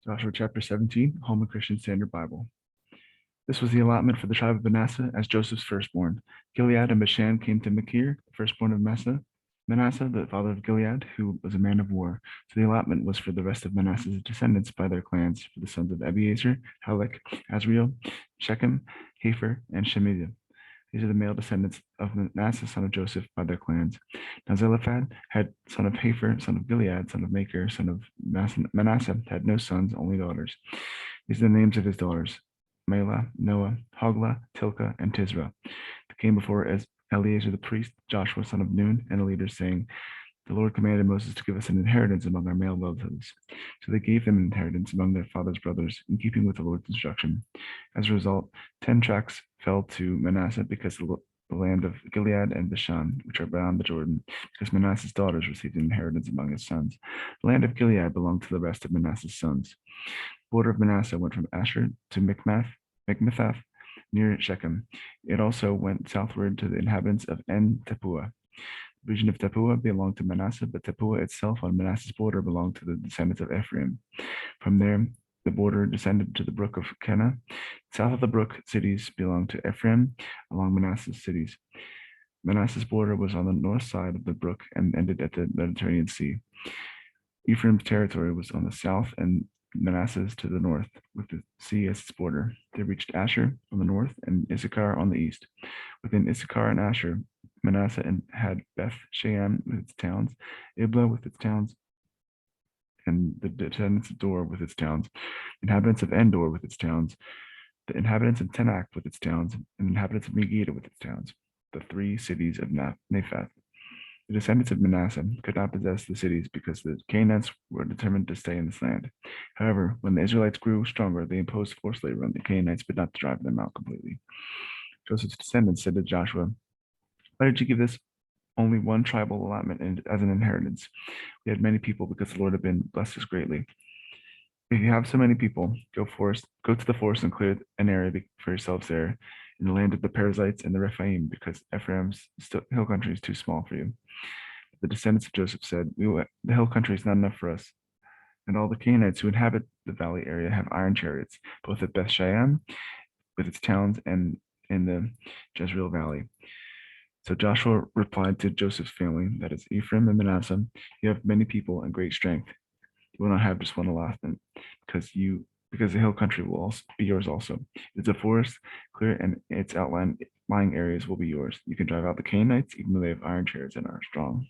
Joshua chapter 17, Holman Christian Standard Bible. This was the allotment for the tribe of Manasseh as Joseph's firstborn. Gilead and Bashan came to Machir, the firstborn of Manasseh, the father of Gilead, who was a man of war. So the allotment was for the rest of Manasseh's descendants by their clans, for the sons of Abiezer, Halek, Azriel, Shechem, Hepher, and Shemidah. These are the male descendants of Manasseh, son of Joseph, by their clans. Now Zelophehad had son of Hepher, son of Gilead, son of Machir, son of Manasseh, had no sons, only daughters. These are the names of his daughters: Mela, Noah, Hoglah, Tilcah, and Tisra. They came before as Eleazar the priest, Joshua, son of Nun, and the leaders, saying, the Lord commanded Moses to give us an inheritance among our male relatives. So they gave them an inheritance among their father's brothers, in keeping with the Lord's instruction. As a result, 10 tracts fell to Manasseh because the land of Gilead and Bashan, which are beyond the Jordan, because Manasseh's daughters received an inheritance among his sons. The land of Gilead belonged to the rest of Manasseh's sons. The border of Manasseh went from Asher to Mikmethath, near Shechem. It also went southward to the inhabitants of En Tepuah. The region of Tepuah belonged to Manasseh, but Tepuah itself on Manasseh's border belonged to the descendants of Ephraim. From there, the border descended to the brook of Kenah. South of the brook, cities belonged to Ephraim along Manasseh's cities. Manasseh's border was on the north side of the brook and ended at the Mediterranean Sea. Ephraim's territory was on the south and Manasseh's to the north, with the sea as its border. They reached Asher on the north and Issachar on the east. Within Issachar and Asher, Manasseh had Beth Shean with its towns, Iblah with its towns, and the descendants of Dor with its towns, inhabitants of Endor with its towns, the inhabitants of Tanakh with its towns, and inhabitants of Megiddo with its towns, the 3 cities of Naphath. The descendants of Manasseh could not possess the cities because the Canaanites were determined to stay in this land. However, when the Israelites grew stronger, they imposed forced labor on the Canaanites, but not to drive them out completely. Joseph's descendants said to Joshua, why did you give this only one tribal allotment as an inheritance? We had many people because the Lord had been blessed us greatly. If you have so many people, go to the forest and clear an area for yourselves there in the land of the Perizzites and the Rephaim, because Ephraim's hill country is too small for you. The descendants of Joseph said, the hill country is not enough for us. And all the Canaanites who inhabit the valley area have iron chariots, both at Beth Shean with its towns and in the Jezreel Valley. So Joshua replied to Joseph's family, that is Ephraim and Manasseh, you have many people and great strength. You will not have just one allotment, because the hill country will also be yours also. It's a forest, clear, and its lying areas will be yours. You can drive out the Canaanites, even though they have iron chariots and are strong.